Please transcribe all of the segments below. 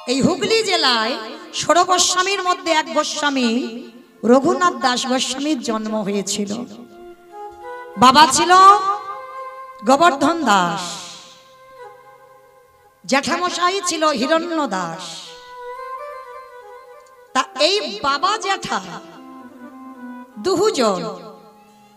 এই হুগলি জেলায় 16 গোস্বামীর মধ্যে এক গোস্বামী রঘুনাথ দাস গোস্বামীর জন্ম হয়েছিল। বাবা ছিল গোবর্ধন দাস, জ্যাঠামশাই ছিল হিরণ্য দাস। তা এই বাবা জ্যাঠা দুজন,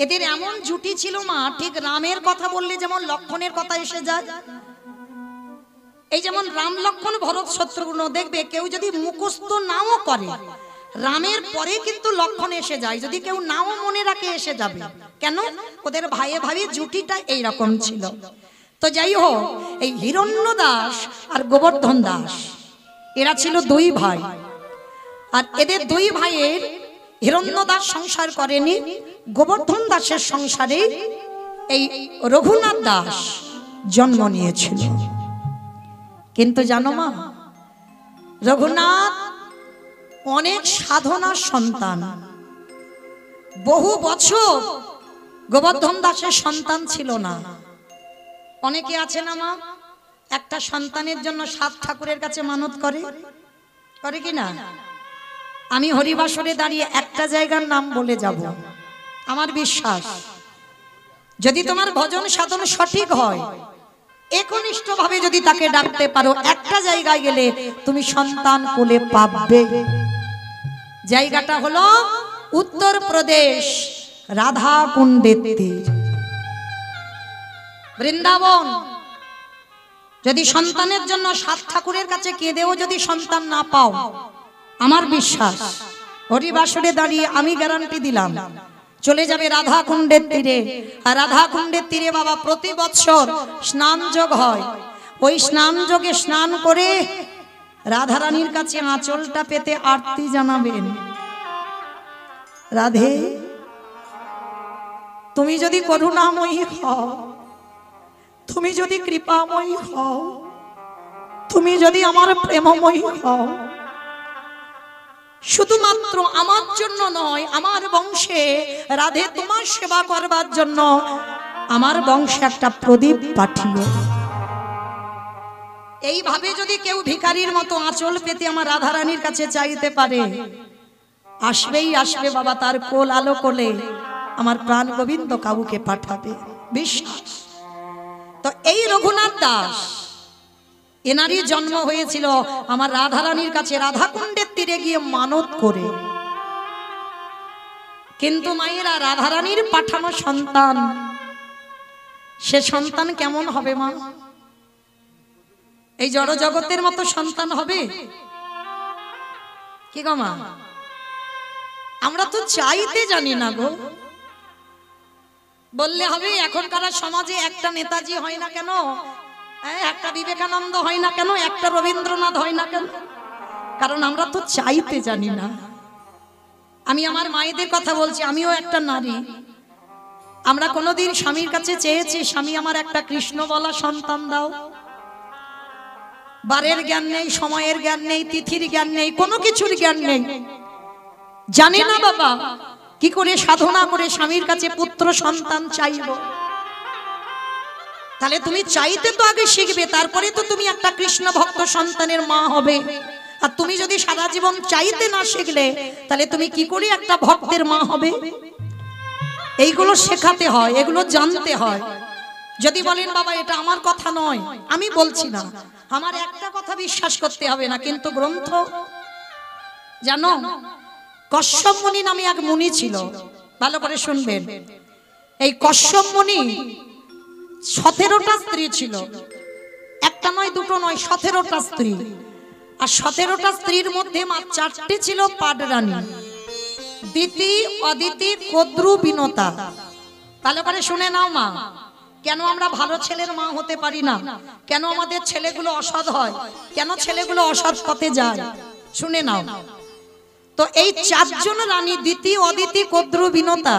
এদের এমন জুটি ছিল মা, ঠিক রামের কথা বললে যেমন লক্ষণের কথা এসে যায়, এই যেমন রাম লক্ষণ ভরত শত্রুঘ্ন, দেখবে কেউ যদি মুখস্থ নাও করে রামের পরে কিন্তু লক্ষণ এসে যায়, যদি কেউ নাও মনে রাখে এসে যাবে। কেন? ওদের ভাইয়ে ভাই জুটিটা এইরকম ছিল। তো যাই হোক, এই হিরণ্য দাস আর গোবর্ধন দাস এরা ছিল দুই ভাই। আর এদের দুই ভাইয়ের হিরণ্য দাস সংসার করেনি, গোবর্ধন দাসের সংসারে এই রঘুনাথ দাস জন্ম নিয়েছিল। কিন্তু জানো মা, রঘুনাথ অনেক সাধনার সন্তান, বহু বছর গোবর্ধন দাসের সন্তান ছিল না। অনেকে আছে না মা, একটা সন্তানের জন্য 7 ঠাকুরের কাছে মানত করে, করে কি না? আমি হরিবাসরে দাঁড়িয়ে একটা জায়গার নাম বলে যাব, আমার বিশ্বাস যদি তোমার ভজন সাধন সঠিক হয়, একনিষ্ঠ ভাবে যদি তাকে ডাকতে পারো, একটা জায়গায় গেলে তুমি সন্তান কোলে পাবে। জায়গাটা হলো উত্তরপ্রদেশ, রাধা কুণ্ডের তীর, বৃন্দাবন। যদি সন্তানের জন্য 7 ঠাকুরের কাছে কেঁদেও যদি সন্তান না পাও, আমার বিশ্বাস হরিবাসরে দাঁড়িয়ে আমি গ্যারান্টি দিলাম, চলে যাবে রাধা কুণ্ডের তীরে। আর রাধা কুণ্ডের তীরে বাবা প্রতি বছর স্নান যোগ হয়। ওই স্নান যোগে স্নান করে রাধারানীর কাছে আঁচলটা পেতে আরতি জানাবেন, রাধে তুমি যদি করুণাময়ী হও, তুমি যদি কৃপাময়ী হও, তুমি যদি আমার প্রেমময়ী হও, শুধুমাত্র আমার জন্য নয়, আমার বংশে রাধে তোমার সেবা করবার জন্য আমার বংশে একটা প্রদীপ পাঠিও। এইভাবে যদি কেউ ভিখারির মতো আঁচল পেতে আমার রাধারানীর কাছে চাইতে পারে, আসবেই আসবে বাবা, তার কোল আলো কোলে আমার প্রাণ গোবিন্দ কাউকে পাঠাবে, বিশ্বাস। তো এই রঘুনাথ দাস, এনারই জন্ম হয়েছিল আমার রাধারানীর কাছে রাধাকুণ্ডের তীরে গিয়ে মানত করে। কিন্তু মায়েরা, রাধারানীর পাঠানো সন্তান, সে সন্তান কেমন হবে মা? এই জড় জগতের মতো সন্তান হবে কি গো মা? আমরা তো চাইতে জানি না গো। বললে হবে এখনকার সমাজে একটা নেতাজি হয় না কেন, একটা বিবেকানন্দ হয় না কেন, একটা রবীন্দ্রনাথ হয় না কেন? কারণ আমরা তো চাইতে জানি না। আমি আমার মায়েদের কথা বলছি, আমিও একটা নারী। আমরা কোনোদিন স্বামীর কাছে চেয়েছি, স্বামী আমার একটা কৃষ্ণ বলা সন্তান দাও? বারের জ্ঞান নেই, সময়ের জ্ঞান নেই, তিথির জ্ঞান নেই, কোনো কিছুর জ্ঞান নেই, জানি না বাবা কি করে সাধনা করে স্বামীর কাছে পুত্র সন্তান চাইব। তাহলে তুমি চাইতে তো আগে শিখবে, তারপরে তো তুমি একটা কৃষ্ণ ভক্ত সন্তানের মা হবে। আর তুমি যদি সারা জীবন চাইতে না শিখলে, তাহলে তুমি কি করে একটা ভক্তের মা হবে? এইগুলো শেখাতে হয়, এগুলো জানতে হয়। যদি বলেন বাবা এটা আমার কথা নয়, আমি বলছি না, আমার একটা কথা বিশ্বাস করতে হবে না, কিন্তু গ্রন্থ জানো, কশ্যপ মুনি নামে এক মুনি ছিল, ভালো করে শুনবেন। এই কশ্যপ মুনি 17টা স্ত্রী ছিল, একটা নয় দুটো নয়, 17টা স্ত্রী। আর 17টা স্ত্রীর মধ্যে মাত্র 4টি ছিল পাডরানী, দিতি, অদিতি, কদ্রু, বিনতা। ভালো করে শুনে নাও মা, কেন আমরা ভালো ছেলের মা হতে পারি না? কেন আমাদের ছেলেগুলো অসৎ হয়? কেন ছেলেগুলো অসৎ পথে যায়? শুনে নাও। তো এই 4 জন রানী, দিতি, অদিতি, কদ্রু, বিনতা,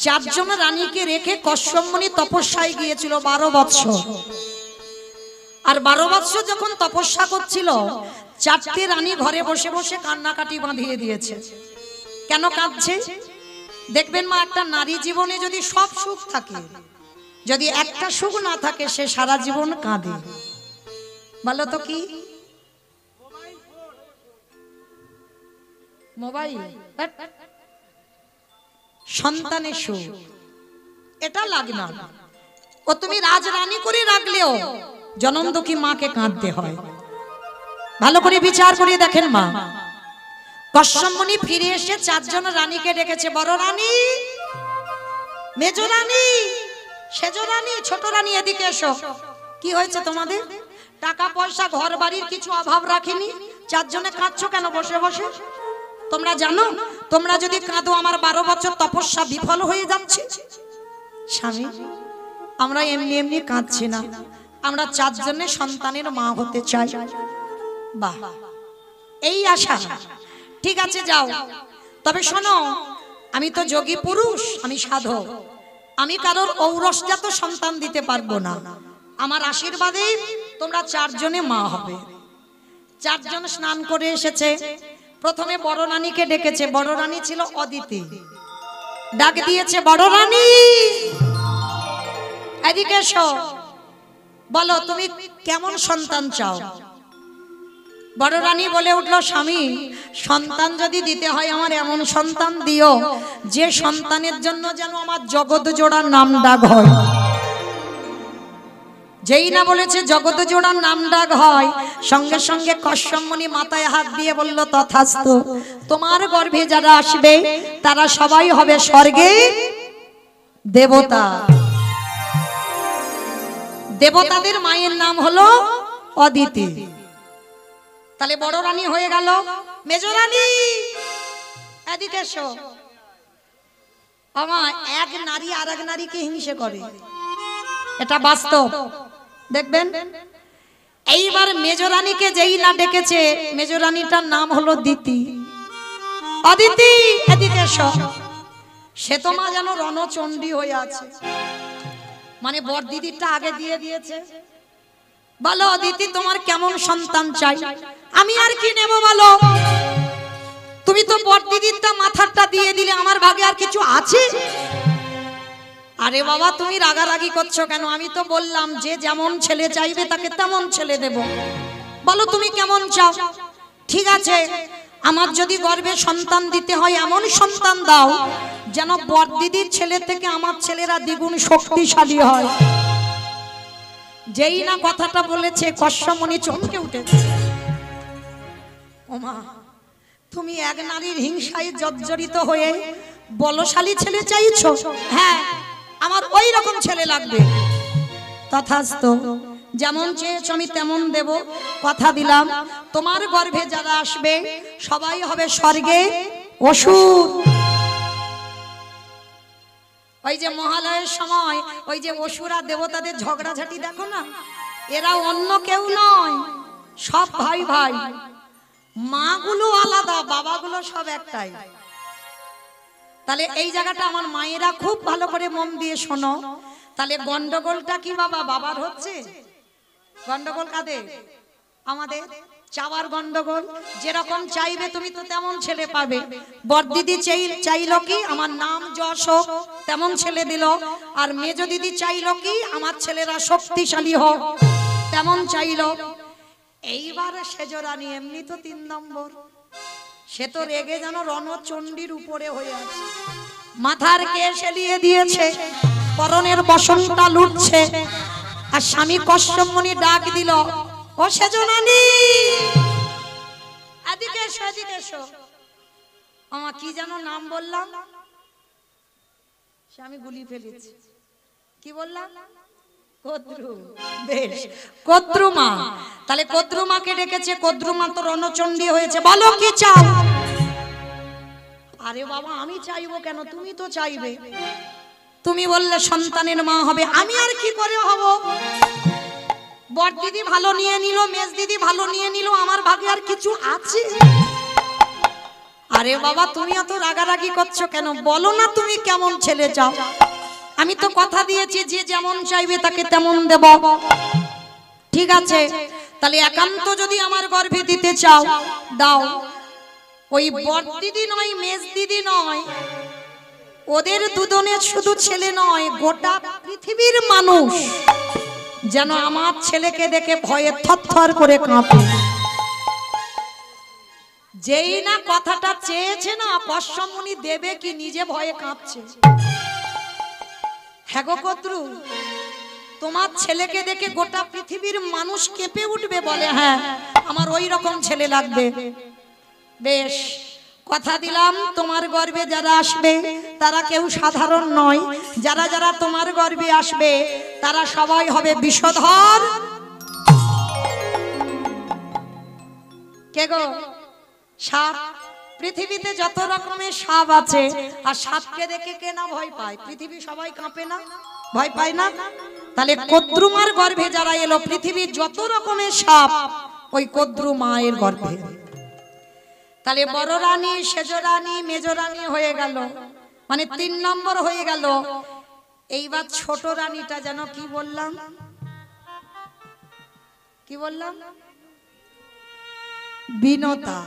4 জন রানীকে রেখে কশ্যপ মুনি তপস্যায় গিয়েছিল 12 বছর। আর 12 বছর যখন তপস্যা করছিল, 4টে রানী ঘরে বসে বসে কান্নাকাটি বাঁধিয়ে দিয়েছে। কেন কাঁদছে? দেখবেন মা, একটা নারী জীবনে যদি সব সুখ থাকে, যদি একটা সুখ না থাকে, সে সারা জীবন কাঁদে। বলো তো কি? মোবাইল, সন্তানের সুখ এটা লাগে না। ও তুমি রাজরানী করে রাখলেও জনম দুঃখী মাকে কাঁদতে হয়। ভালো করে বিচার করে দেখেন, মা কশ্যপ মুনি ফিরে এসে 4 জন রানীকে ডেকেছে। বড় রানী, মেজ রানী, সেজ রানী, ছোট রানী, এদিকে এসো। কি হয়েছে তোমাদের? টাকা পয়সা ঘর বাড়ির কিছু অভাব রাখিনি, 4 জনে কাঁদছো কেন বসে বসে? তোমরা জানো তোমরা যদি কাঁদো আমার 12 বছর তপস্যা বিফল হয়ে যাচ্ছে। স্বামী, আমরা এমনি এমনি কাঁদছি না, আমরা 4 জনের সন্তানের মা হতে চাই। বাহ, এই আশা, ঠিক আছে যাও। তবে শোনো, আমি তো যোগী পুরুষ, আমি সাধক, আমি কারোর ঔরসজাত সন্তান দিতে পারবো না। আমার আশীর্বাদে তোমরা 4 জনে মা হবে। 4 জন স্নান করে এসেছে। প্রথমে বড় রানীকে ডেকেছে। বড় রানী ছিল অদিতি। ডাক দিয়েছে, বড় রানী এদিকে এসো, বলো তুমি কেমন সন্তান চাও? বড় রানী বলে উঠল, স্বামী সন্তান যদি দিতে হয় আমার এমন সন্তান দিও যে সন্তানের জন্য যেন আমার জগৎ জোড়ার নাম ডাক হয়। যেই না বলেছে জগৎ জোড়ার নাম ডাক হয়, সঙ্গে সঙ্গে কশ্যপ মুনি মাথায় হাত দিয়ে বলল, তথাস্তু। তোমার গর্ভে যারা আসবে তারা সবাই হবে স্বর্গে দেবতা। দেবতাদের মায়ের নাম হলো অদিতি। তাহলে বড় রানী হয়ে গেল। মেজ রানী এদিকে এসো। আমার এক নারী আর এক নারীকে হিংসে করে, এটা বাস্তব, দেখবেন। এইবার মেজ রানীকে যেই না ডেকেছে, মেজ রানীটার নাম হলো দিতি। অদিতি এদিকে এসো। সে তো মা যেন রণচণ্ডী হয়ে আছে, মানে বড় দিদিটা আগে দিয়ে দিয়েছে। বলো অদিতি তোমার কেমন সন্তান চাই? আমি আর কি নেব বলো? তুমি তো বড় দিদিরটা মাথাটা দিয়ে দিলে, আমার ভাগে আর কিছু আছে? আরে বাবা তুমি রাগারাগি করছো কেন? আমি তো বললাম যে যেমন ছেলে চাইবে তাকে তেমন ছেলে দেব। বলো তুমি কেমন চাও? ঠিক আছে, আমার যদি গর্ভে সন্তান দিতে হয় এমন সন্তান দাও যেন বড় দিদির ছেলে থেকে আমার ছেলেরা দ্বিগুণ শক্তিশালী হয়। যেই না কথাটা বলেছে কশ্যপ মুনি চমকে উঠেছে। ওমা, তুমি এক নারীর হিংসায় জর্জরিত হয়ে বলশালী ছেলে চাইছো? হ্যাঁ, আমার ওই রকম ছেলে লাগবে। তথাস্তু, যেমন চেয়েছো আমি তেমন দেব। কথা দিলাম তোমার গর্ভে যারা আসবে সবাই হবে স্বর্গে অসুর। ওই যে মহালয়ের সময় ওই যে অসুরা দেবতাদের ঝগড়াঝাটি দেখো না, এরা অন্য কেউ নয়, সব ভাই ভাই। মাগুলো আলাদা, বাবাগুলো সব একটাই। তাহলে এই জায়গাটা আমার মায়েরা খুব ভালো করে মন দিয়ে শোনো। তাহলে গন্ডগোলটা কি বাবা বাবার হচ্ছে? গন্ডগোল কাদের? আমাদের চাওয়ার গন্ডগোল। যেরকম চাইবে তুমি তো তেমন ছেলে পাবে। বড়দিদি চাইলো কি আমার নাম যশ হোক, তেমন ছেলে দিল। আর মেজ দিদি চাইলো কি আমার ছেলেরা শক্তিশালী হোক, তেমন চাইলো। এইবার সেজ রানী এমনি তো 3 নম্বর, সে তো রেগে যেন রণচণ্ডীর উপরে হয়ে আছে। মাথার কেশ এলিয়ে দিয়েছে, পরনের বসনটা লুটছে। আর স্বামী কশ্যপ মুনি ডাক দিল, ও সেজ রানী এদিকে এসো, এদিকে এসো। আমার কি যেন নাম বললাম, সে আমি গুলি ফেলেছি। কি বললাম? কদ্রু। বেশ, কদ্রুমা। তাহলে কদ্রুমাকে ডেকেছে। কদ্রুমা তো রণচণ্ডী হয়েছে। বলো কি চাও? আরে বাবা আমি চাইবো কেন, তুমি তো চাইবে। তুমি বললে সন্তানের মা হবে, আমি আর কি করে হব? বড় দিদি ভালো নিয়ে নিল, মেজ দিদি ভালো নিয়ে নিল, আমার ভাগে আর কিছু আছে? আরে বাবা তুমি এত রাগারাগি করছো কেন? বলো না তুমি কেমন ছেলে চাও। আমি তো কথা দিয়েছি যে যেমন চাইবে তাকে তেমন দেব। ঠিক আছে, তাহলে একান্ত যদি আমার গর্ভে দিতে চাও দাও। ওই বড় দিদি নয়, মেজ দিদি নয়, ওদের দুজনের শুধু ছেলে নয়, গোটা পৃথিবীর মানুষ যেন আমার ছেলেকে দেখে ভয়ে থরথর করে কাঁপে। যেই না কথাটা চেয়েছে না কশ্যপ মুনি দেবে কি নিজে ভয়ে কাঁপছে। হ্যাঁ গো কদ্রু, তোমার ছেলেকে দেখে গোটা পৃথিবীর মানুষ কেঁপে উঠবে, বলে হ্যাঁ আমার ওই রকম ছেলে লাগবে। বেশ, কথা দিলাম তোমার গর্ভে যারা আসবে তারা কেউ সাধারণ নয়, যারা যারা তোমার গর্ভে আসবে তারা সবাই হবে বিষধর। কে গো? সাপ। পৃথিবীতে যত রকমের সাপ আছে, আর সাপকে দেখে কে না ভয় পায়? পৃথিবী সবাই কাঁপে না, ভয় পায় না? তাহলে কদ্রুমার গর্ভে যারা এলো, পৃথিবীর যত রকমের সাপ ওই কদ্রু মায়ের গর্ভে। তাহলে বড় রানী, সেজ রানী, মেজ রানী হয়ে গেল, মানে 3 নম্বর হয়ে গেল। এইবার ছোট রানীটা যেন কি বললাম, কি বললাম? বিনতা।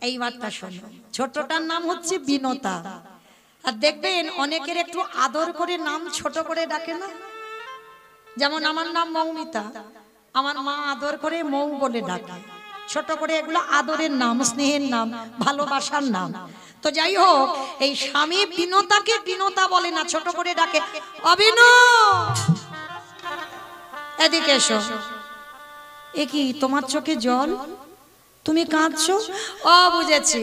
এইবারটা শোনো, ছোটটার নাম হচ্ছে বিনতা। আর দেখবেন অনেকের একটু আদর করে নাম ছোট করে ডাকে না, যেমন আমার নাম মৌমিতা, আমার মা আদর করে মৌ বলে ডাকে, ছোট করে। এগুলো আদরের নাম, স্নেহের নাম, ভালোবাসার নাম। তো যাই হোক, এই স্বামী বিনতাকে বিনতা বলে না, ছোট করে ডাকে, অবিন এদিকে এসো। এ কি তোমার চোখে জল, তুমি কাঁদছো? ও বুঝেছি,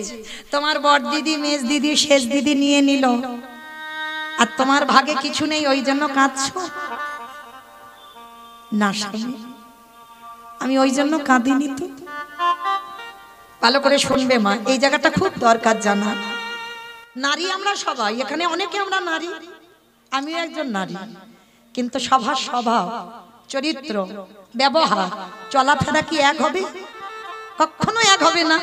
তোমার বড় দিদি, মেজ দিদি, শেষ দিদি নিয়ে নিল, আর তোমার ভাগে কিছু নেই, ওই জন্য কাঁদছো? না স্বামী, আমি ওই জন্য কাঁদিনি। তো ভালো করে শুনবে মা, এই জায়গাটা খুব দরকার জানা। নারী আমরা সবাই, এখানে অনেকে আমরা নারী, আমিও একজন নারী, কিন্তু সবার স্বভাব, চরিত্র, ব্যবহার, চলাফেরা কি এক হবে? কখনো এক হবে না।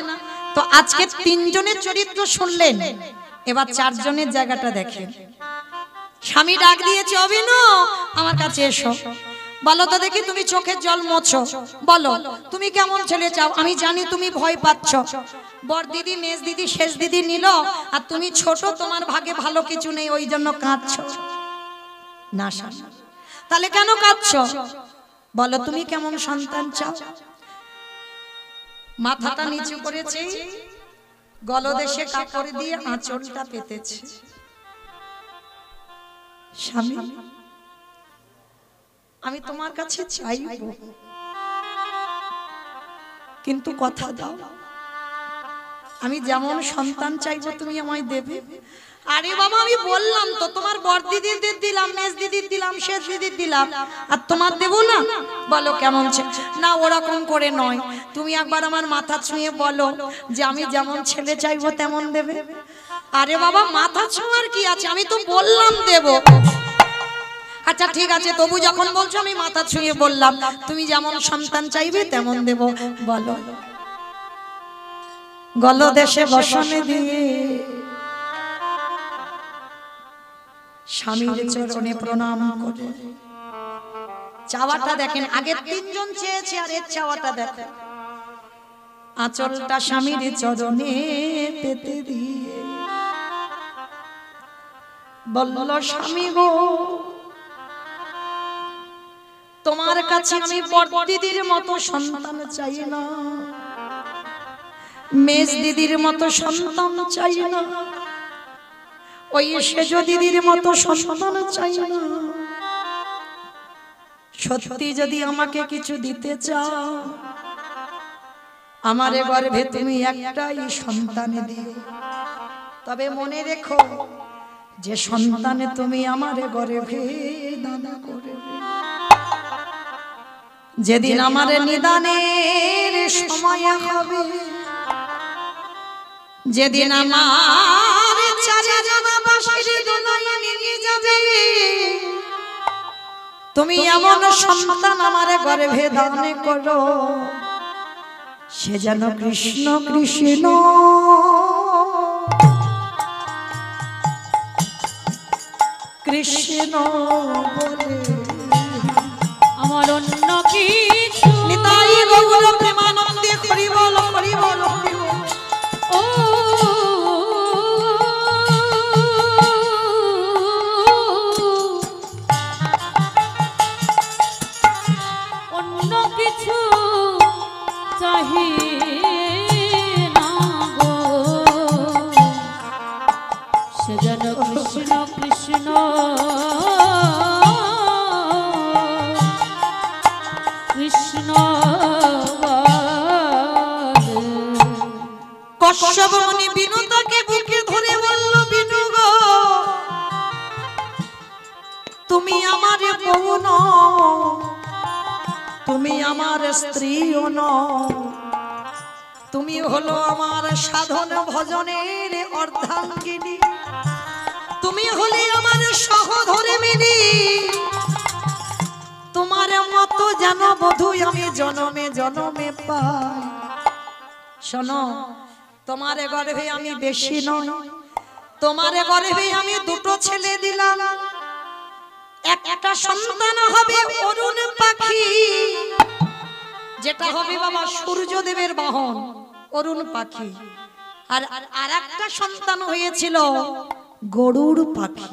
তো আজকে 3 জনের চরিত্র শুনলেন, এবার 4 জনের জায়গাটা দেখেন। স্বামী ডাক দিয়েছে, অবিন আমার কাছে এসো। বলো তো দেখি, তুমি চোখের জল মোছো, বলো তুমি কেমন ছেলে চাও? আমি জানি তুমি ভয় পাচ্ছ, বড় দিদি, মেজ দিদি, শেষ দিদি নিল, আর তুমি ছোট, তোমার ভাগে ভালো কিছু নেই, ওই জন্য কাঁদছো। না স্বামী, তাহলে কেন কাঁদছো? বলো তুমি কেমন সন্তান চাও? মাথাটা নিচু করেছে, গলদেশে কাপড় দিয়ে আঁচলটা পেতেছে। স্বামী, আমি তোমার কাছে চাইব, কিন্তু কথা দাও আমি যেমন সন্তান চাইবো তুমি আমায় দেবে। আরে বাবা, আমি বললাম তো, তোমার বড় দিদিদের দিলাম, মেজ দিদির দিলাম, শেষ দিদির দিলাম, আর তোমার দেবো না? বলো কেমন ছেলে? না ওরকম করে নয়, তুমি একবার আমার মাথা ছুঁয়ে বলো যে আমি যেমন ছেলে চাইবো তেমন দেবে। আরে বাবা, মাথা ছোঁয়ার কি আছে? আমি তো বললাম দেবো। আচ্ছা ঠিক আছে, তবু যখন বলছো আমি মাথা ছুঁয়ে বললাম, তুমি যেমন সন্তান চাইবে তেমন দেব। বলো। গলদেশে বসনে দিয়ে স্বামীর চরণে প্রণাম করে চাওয়াটা দেখেন। আগে 3 জন চেয়েছে, আর এর চাওয়াটা দেখেন। আঁচলটা স্বামীর চরণে পেতে দিয়ে বলল, স্বামী গো, তোমার কাছে আমি বড় দিদির মতো সন্তান চাই না, মেজ দিদির মতো সন্তান চাই না, ওই সেজ দিদির মতো সন্তান চাই না। সত্যি যদি আমাকে কিছু দিতে চাও, আমার গর্ভে তুমি একটাই সন্তান দিও। তবে মনে রেখো, যে সন্তানে তুমি আমার গর্ভে দান করবে, যেদিন আমার নিদানের সময় হবে, যেদিন আমার চাচা জানা বাঁশির দোলায় নিয়ে যাবে, তুমি এমন সন্তান আমার গর্ভে দান করো, সে যেন কৃষ্ণ কৃষ্ণ কৃষ্ণ বলে, আমার অন্য কিছু নিতাই গৌর প্রেমানন্দে হরি বল হরি বল হরি বল। ও অন্য কিছু চাহি কৃষ্ণ কৃষ্ণ কশ্যপ মুনি বিনুতাকে বুকে ধরে বলল, বিনু গো তুমি আমার বউ নও, তুমি আমার স্ত্রীও নও, তুমি হলো আমার সাধন ভজনের অর্ধাঙ্গিনী, তুমি হলে আমার সহধর্মিণী, তোমার মতো যেন বধূ আমি জনমে জনমে পাই। শোনো, তোমার গর্ভে আমি বেশি নই, তোমার গর্ভে আমি দুটো ছেলে দিলাম, একটা সন্তান হবে অরুণ পাখি, যেটা হবে বাবা সূর্যদেবের বাহন অরুণ পাখি, আর আরেকটা সন্তান হয়েছিল গরুড় পাখি।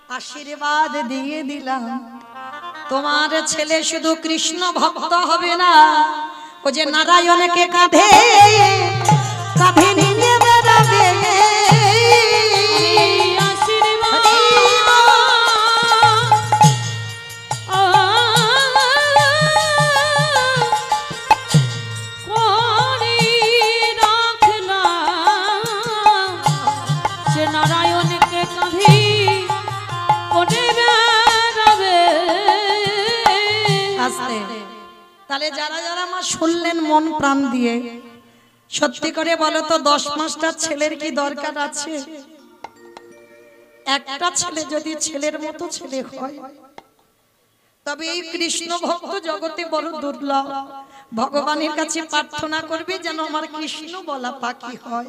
আশীর্বাদ দিয়ে দিলাম, তোমার ছেলে শুধু কৃষ্ণ ভক্ত হবে না, ও যে নারায়ণকে কাঁধে কাঁধে নিয়ে বেড়াবে। তাহলে যারা যারা মা শুনলেন মন প্রাণ দিয়ে, সত্যি করে বলো তো 10 মাসটা ছেলের কি দরকার আছে? একটা ছেলে যদি ছেলের মতো ছেলে হয়, তবে এই কৃষ্ণ ভক্ত জগতে বড় দুর্লভ। ভগবানের কাছে প্রার্থনা করবে যেন আমার কৃষ্ণ বলা পাখি হয়।